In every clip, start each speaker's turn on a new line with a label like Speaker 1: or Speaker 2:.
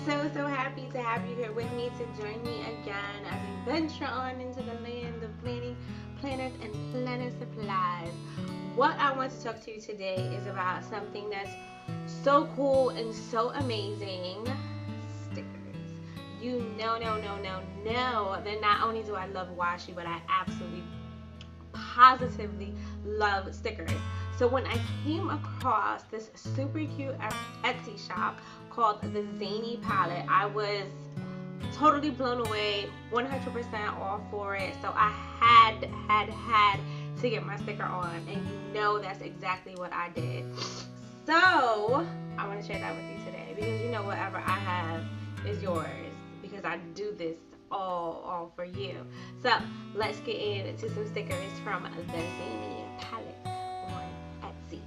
Speaker 1: so happy to have you here with me to join me again as we venture on into the land of planning, planners, and planner supplies. What I want to talk to you today is about something that's so cool and so amazing. Stickers. You know, that not only do I love washi, but I absolutely positively love stickers. So when I came across this super cute Etsy shop called the Zany Palette, I was totally blown away, 100% all for it. So I had to get my sticker on, and you know that's exactly what I did. So I want to share that with you today because you know whatever I have is yours because I do this all for you. So let's get into some stickers from the Zany Palette on Etsy.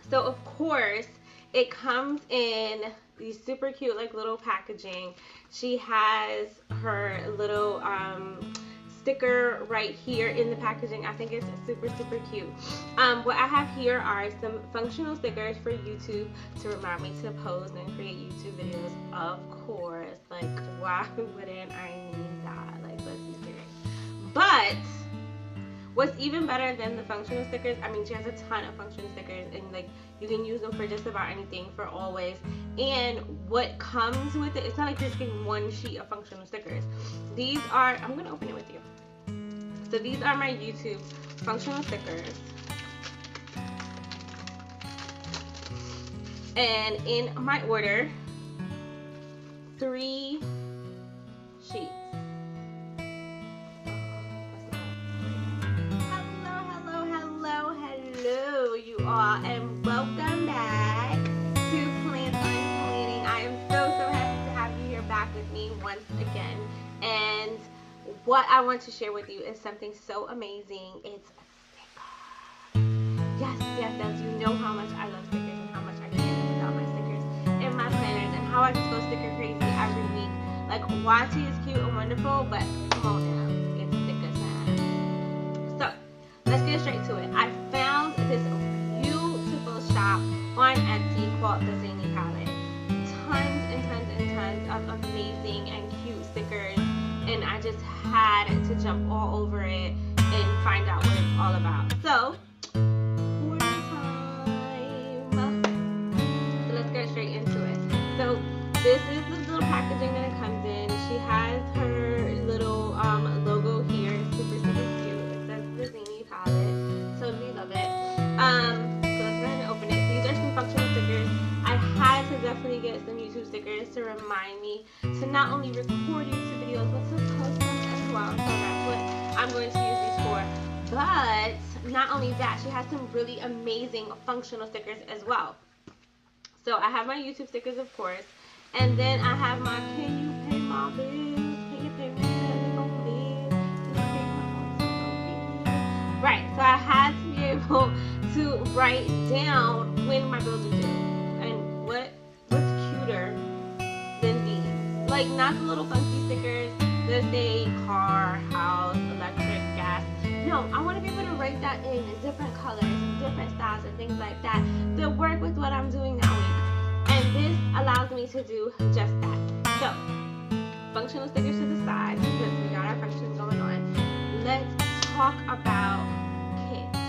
Speaker 1: So of course it comes in these super cute like little packaging. She has her little sticker right here in the packaging. I think it's super cute. What I have here are some functional stickers for YouTube to remind me to post and create YouTube videos. Of course, like why wouldn't I need that? Like, let's be serious. But what's even better than the functional stickers, I mean, she has a ton of functional stickers, and like you can use them for just about anything, for always. And what comes with it, it's not like you're just getting one sheet of functional stickers. These are, I'm gonna open it with you. So these are my YouTube functional stickers. And in my order, 3 sheets. Hello, you all, and welcome back to Planned Planning. I am so happy to have you here back with me once again. And what I want to share with you is something so amazing. It's a sticker. Yes. You know how much I love stickers and how much I can't live without my stickers and my planners and how I just go sticker crazy every week. Like, washi is cute and wonderful, but come on now, it's sticker time. So let's get straight to it. I found this beautiful shop on Etsy called the Zany Palette. Tons of amazing and cute stickers, and I just had to jump all over it and find out what it's all about. So, order time. So let's get straight into it. So this is the little packaging that it comes in. She has her little logo here, super cute. It says the Zany Palette. Totally love it. So let's go ahead and open it. These are some functional stickers. I had to definitely get some YouTube stickers to remind me to not only record YouTube videos, but to post them as well. So that's what I'm going to use these for. But not only that, she has some really amazing functional stickers as well. So I have my YouTube stickers, of course, and then I have my "Can you pay my bills? Can you pay my telephone please? Can you pay my phone please?" Right. So I had to be able to write down when my bills are due. And what's cuter than these? Like, not the little funky stickers that say car, house, electric, gas. No, I want to be able to write that in different colors and different styles and things like that work with what I'm doing that week. And this allows me to do just that. So, functional stickers to the side because we got our functions going on. Let's talk about kits.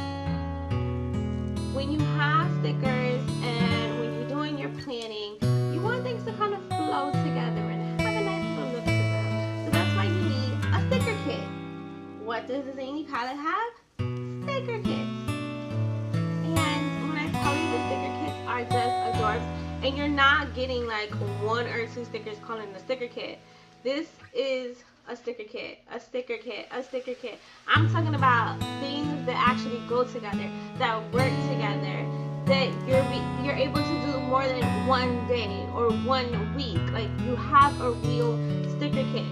Speaker 1: When you have stickers and when you're doing your planning, you want things to kind of flow together and have a nice little look to them. So that's why you need a sticker kit. What does the Zany Palette have? Sticker kits. And when I tell you the sticker kits are just adorbs, and you're not getting like 1 or 2 stickers calling it a sticker kit. This is a sticker kit, a sticker kit, a sticker kit. I'm talking about things that actually go together, that work together, that you're able to do more than one day or 1 week. Like, you have a real sticker kit.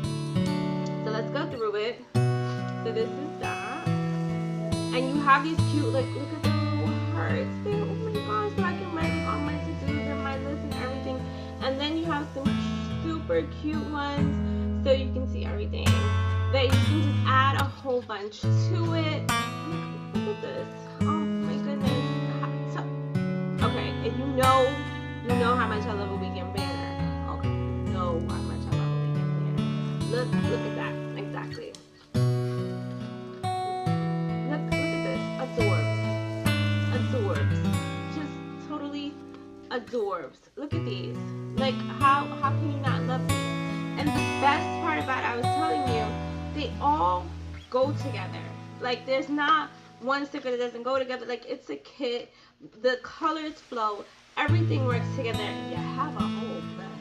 Speaker 1: So let's go through it. So this is that. And you have these cute, like, look at the little hearts there. Oh my gosh, so I can write all my to-dos and my list and everything. And then you have some super cute ones so you can see everything. That you can just add a whole bunch to it. Look at this. Oh my goodness. So, okay, and you know how much I love a weekend banner. Okay. Look at that. Exactly. Look at this. Adorbs. Just totally adorbs. Look at these. Like, how can you not love these? And the best part about it, I was telling you, they all go together. Like, there's not one sticker that doesn't go together. Like, it's a kit. The colors flow. Everything works together. You have a whole bunch.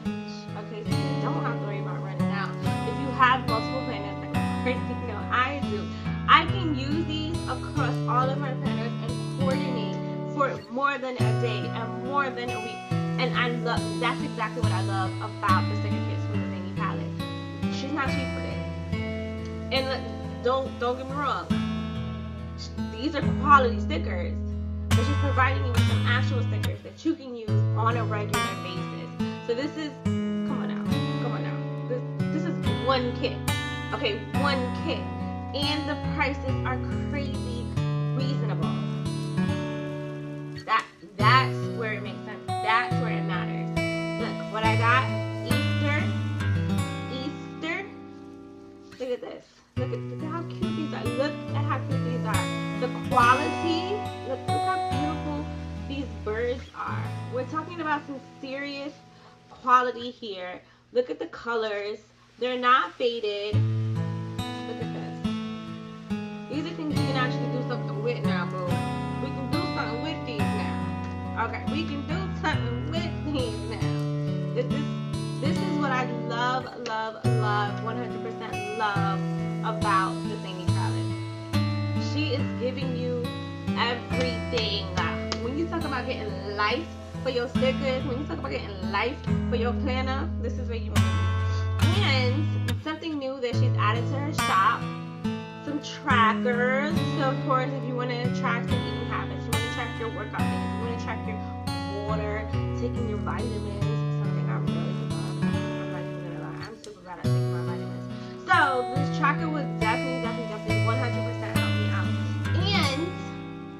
Speaker 1: Okay, so you don't have to worry about running out. If you have multiple planners, like I do, I can use these across all of my planners and coordinate for more than a day and more than a week. And I love, that's exactly what I love about the sticker kits from the Zany Palette. She's not cheap with it. And don't get me wrong, these are quality stickers, but she's providing you with some actual stickers that you can use on a regular basis. So this is, come on now. This is one kit. Okay, one kit. And the prices are crazy reasonable. That's where it makes sense. That's where it matters. Look, what I got, Easter. Look at this. Look at how cute these are. Look at how cute these are. The quality, look how beautiful these birds are. We're talking about some serious quality here. Look at the colors. They're not faded. Look at this. These are things you can actually do something with now, boo. We can do something with these now. Okay, we can do something with these now. This is what I love, 100% love about the Zany Palette. She is giving you everything. When you talk about getting life for your stickers, when you talk about getting life for your planner, this is where you want to be. And something new that she's added to her shop, some trackers. So of course, if you want to track some eating habits, you want to track your workout things, you want to track your water, taking your vitamins, something I really love. I'm not even gonna lie, I'm super bad at taking my vitamins. So this tracker would definitely 100% help me out. And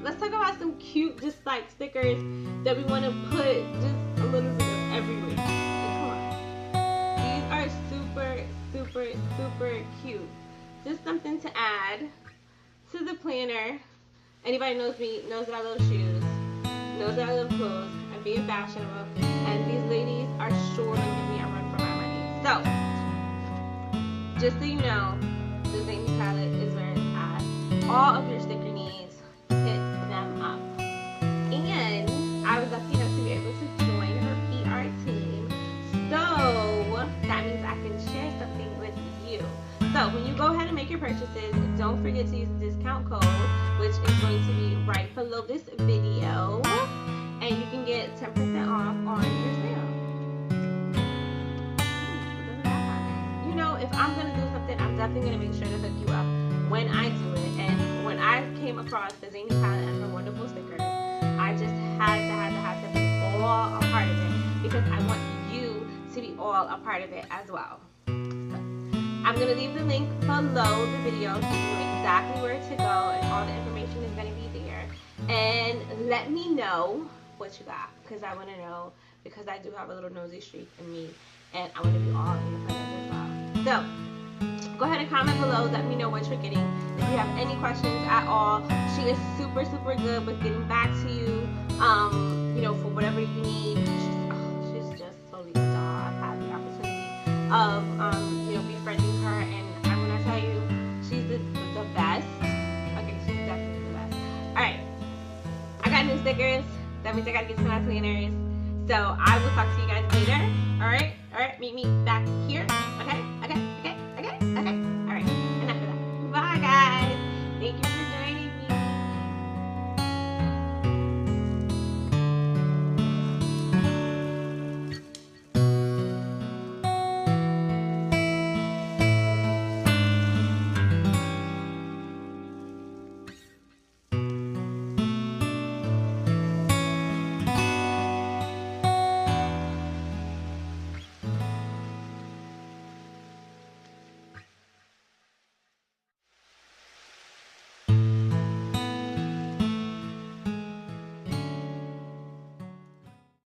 Speaker 1: let's talk about some cute, just like stickers that we want to put just a little bit of everywhere. Like, come on, these are super cute. Just something to add to the planner. Anybody knows me knows that I love shoes, knows that I love clothes. I'm being fashionable, and these ladies are sure to give me a run for my money. So, just so you know, the Zany Palette is where it's at. All of your sticker needs, hit them up. And I was lucky enough to be able to join her PR team, so that means I can share something with you. So when you go ahead and make your purchases, don't forget to use the discount code, which is going to be right below this video, and you can get 10% off on your sale. You know, if I'm going to do something, I'm definitely going to make sure to hook you up when I do it. And when I came across the Zany Palette and her wonderful stickers, I just had to be all a part of it, because I want you to be all a part of it as well. I'm going to leave the link below the video so you know exactly where to go, and all the information is going to be there. And let me know what you got, because I want to know, because I do have a little nosy streak in me, and I want to be all in your plans as well. So go ahead and comment below, let me know what you're getting. If you have any questions at all, she is super good with getting back to you, you know, for whatever you need. She's just totally a doll. I've had the opportunity of you know, befriending her, and I'm gonna tell you, she's the best. Okay, she's definitely the best. Alright, I got new stickers. That means I gotta get to my planners. So I will talk to you guys later.